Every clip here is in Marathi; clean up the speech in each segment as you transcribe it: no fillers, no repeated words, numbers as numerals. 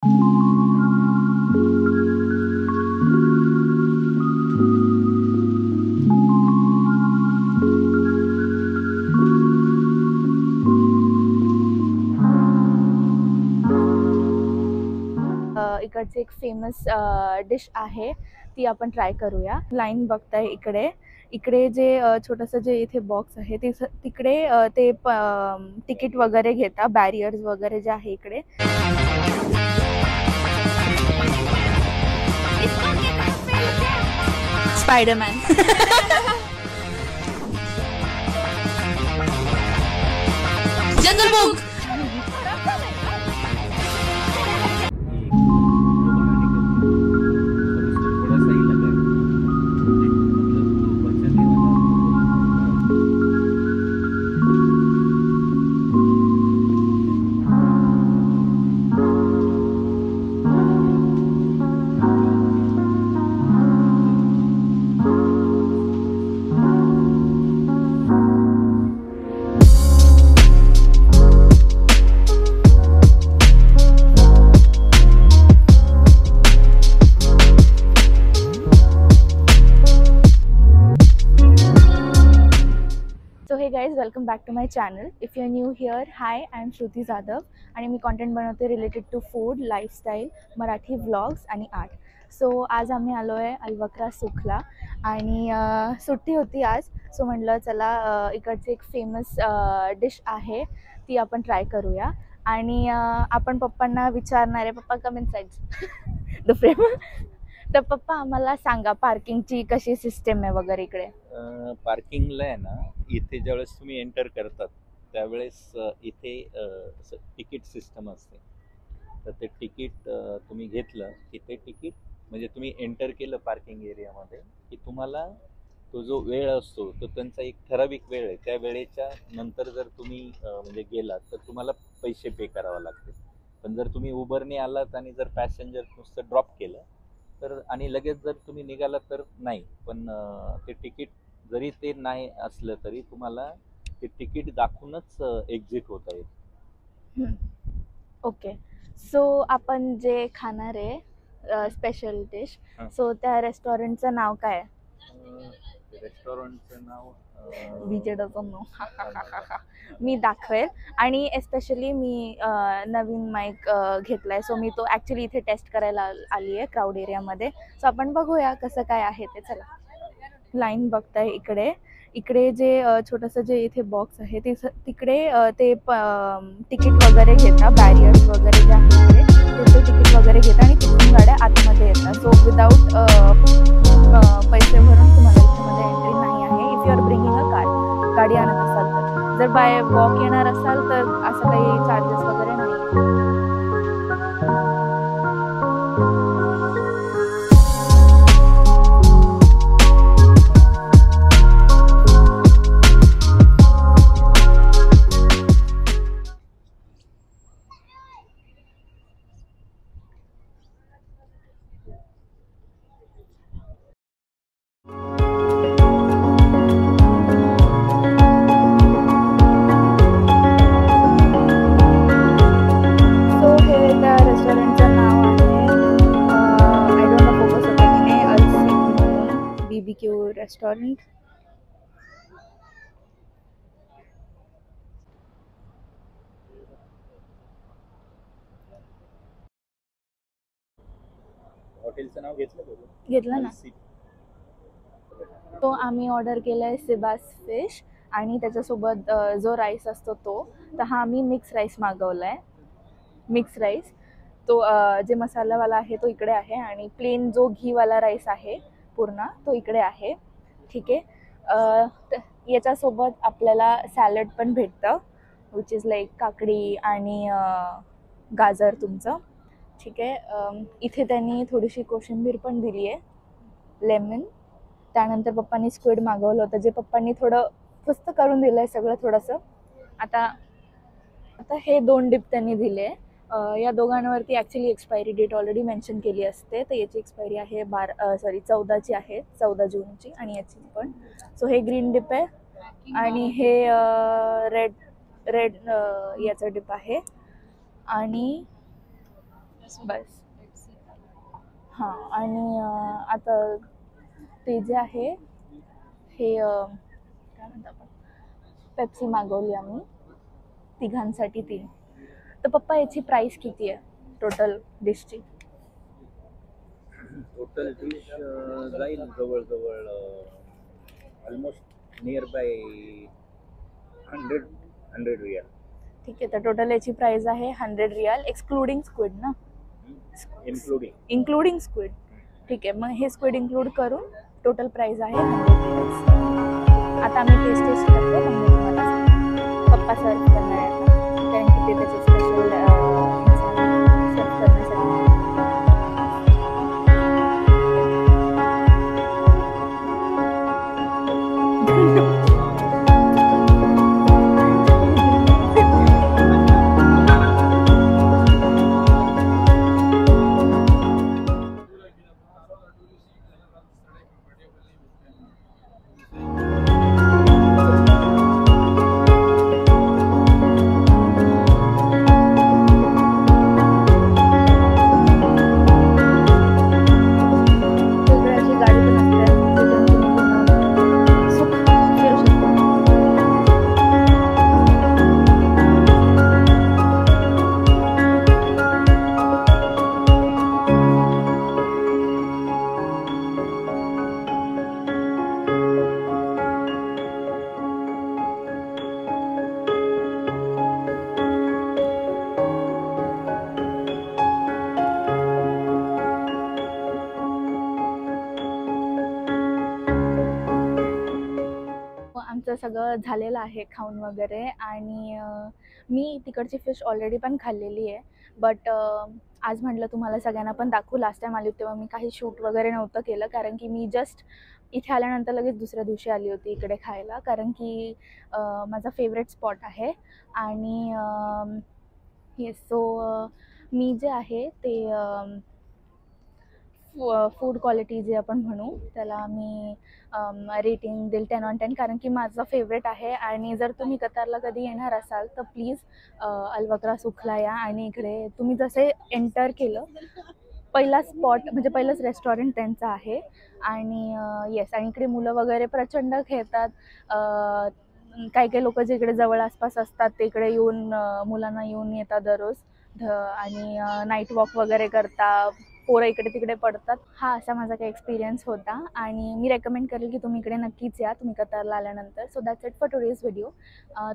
इकडचे एक फेमस डिश आहे, ती आपण ट्राय करूया। लाईन बघताय इकडे इकडे जे छोटंसं जे इथे बॉक्स आहे तिकडे ते तिकीट वगैरे घेता, बॅरियर्स वगैरे जे आहे इकडे। Spiderman. Jungle Book. Hey guys, welcome back to my channel. If you are new here, hi, I am Shruti Jadhav आणि मी कंटेंट बनवते related to food, lifestyle, Marathi vlogs आणि आर्ट। सो आज आम्ही आलो आहे अलवक्रा सुखला आणि सुट्टी होती आज, सो म्हटलं चला इकडचे एक फेमस डिश आहे ती आपण ट्राय करूया। आणि आपण पप्पांना विचारणार आहे, पप्पा कम इनसाइड द फ्रेम। तर पप्पा आम्हाला सांगा पार्किंगची कशी सिस्टम आहे वगैरे इकडे। पार्किंगला आहे ना, इथे ज्यावेळेस तुम्ही एंटर करतात त्यावेळेस इथे तिकीट सिस्टम असते। तर ते तिकीट तुम्ही घेतलं की ते तिकीट म्हणजे तुम्ही एंटर केलं पार्किंग एरियामध्ये की तुम्हाला तो जो वेळ असतो तो त्यांचा एक ठराविक वेळ आहे, त्या वेळेच्या नंतर जर तुम्ही म्हणजे गेलात तर तुम्हाला पैसे पे करावे लागते। पण जर तुम्ही उबरने आलात आणि जर पॅसेंजर नुसतं ड्रॉप केलं तर आणि लगेच जर तुम्ही निघालात तर नाही, पण ते तिकीट जरी ते नाही असलं तरी तुम्हाला ते तिकीट दाखवूनच एक्झिट होता येईल। ओके, सो आपण जे खाणार आहे स्पेशल डिश, सो त्या रेस्टॉरंटचं नाव काय आहे? रेस्टॉरंटचं नाव डीजे डझंट नो। मी दाखवेल आणि एस्पेशली मी नवीन माईक घेतलाय, सो मी तो ॲक्च्युली इथे टेस्ट करायला आली आहे क्राऊड एरियामध्ये। सो आपण बघूया कसं काय आहे ते। चला, लाईन बघताय इकडे इकडे जे छोटंसं जे इथे बॉक्स आहे तिकडे ते तिकीट वगैरे घेता, बॅरियर्स वगैरे जे आहे इकडे ते तिकीट वगैरे घेता आणि तिथून गाड्या आतमध्ये येतात। सो विदाऊट पैसे भरून तुम्हाला इथेमध्ये एंट्री नाही आहे। If you are bringing a car, गाडी आणत असाल तर, जर बाय वॉक येणार असाल तर असं काही चार्जेस वगैरे नाही। रेस्टोरेंट हॉटेलचं नाव घेतलं ना। तो आम्ही ऑर्डर केलाय सिबास फिश आणि त्याच्यासोबत जो राईस असतो तो, तर हा आम्ही मिक्स राईस मागवलाय। मिक्स राईस तो जे मसालावाला आहे तो इकडे आहे आणि प्लेन जो घीवाला राईस आहे पूर्ण तो इकडे आहे। ठीक आहे, याच्यासोबत आपल्याला सॅलड पण भेटतं, विच इज लाईक काकडी आणि गाजर तुमचं। ठीक आहे, इथे त्यांनी थोडीशी कोशिंबीर पण दिली आहे, लेमन। त्यानंतर पप्पांनी स्क्विड मागवलं होतं, जे पप्पांनी थोडं फस्त करून दिलं आहे सगळं थोडंसं। आता हे 2 डिप त्यांनी दिले। या दोघांवरती actually expiry date already mention केली असते, तर याची एक्सपायरी आहे 14ची आहे, 14 जूनची, आणि याची पण। सो हे ग्रीन डिप आहे आणि हे रेड याचं डिप आहे। आणि बस हां. आणि आता ते जे आहे हे काय म्हणतो आपण, पेप्सी मागवली आम्ही तिघांसाठी 3. तर पप्पा याची प्राइस किती आहे टोटल डिशची? टोटल डिश जाईल जवळजवळ ऑलमोस्ट नियर बाय 100 रियाल. ठीक आहे, तर टोटल याची प्राइस आहे 100 रियाल एक्सक्लुडिंग स्क्विड ना? Including squid. ठीक आहे, मग हे स्क्विड इन्क्लूड करून टोटल प्राइस आहे 100 रियाल्स. आता आम्ही टेस्ट करतो, मग मी तुम्हाला सांगते. पप्पा सर्व करणार आहेत कारण की ते त्याचे स्पेशल सर्व करण्यासाठी. आमचं सगळं झालेलं आहे खाऊन वगैरे. आणि मी तिकडची फिश ऑलरेडी पण खाल्लेली आहे, बट आज म्हटलं तुम्हाला सगळ्यांना पण दाखवू. लास्ट टाइम आली होती तेव्हा मी काही शूट वगैरे नव्हतं केलं, कारण की मी जस्ट इथे आल्यानंतर लगेच दुसऱ्या दिवशी आली होती इकडे खायला, कारण की माझा फेवरेट स्पॉट आहे. आणि येस, सो मी जे आहे ते फूड क्वालिटी जे आपण म्हणू त्याला मी रेटिंग देईल 10 on 10, कारण की माझं फेवरेट आहे. आणि जर तुम्ही कतारला कधी येणार असाल तर प्लीज अलवक्रा सुखला या. आणि इकडे तुम्ही जसे एंटर केलं, पहिला स्पॉट म्हणजे पहिलंच रेस्टॉरंट त्यांचं आहे. आणि येस, आणि इकडे मुलं वगैरे प्रचंड खेळतात. काही काही लोक जे इकडे जवळ आसपास असतात ते इकडे येऊन मुलांना येऊन येतात दररोज. आणि नाईट वॉक वगैरे करता, पोरं इकडे तिकडे पडतात. हा असा माझा काही एक्सपिरियन्स होता, आणि मी रेकमेंड करेल की तुम्ही इकडे नक्कीच या तुम्ही कतारला आल्यानंतर. So that's it for today's video.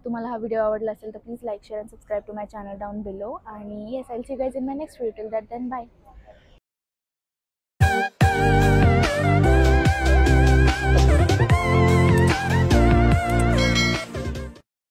तुम्हाला हा व्हिडिओ आवडला असेल तर please like, share and subscribe to my channel down below. आणि yes, I will see you guys in my next video. Till that then bye.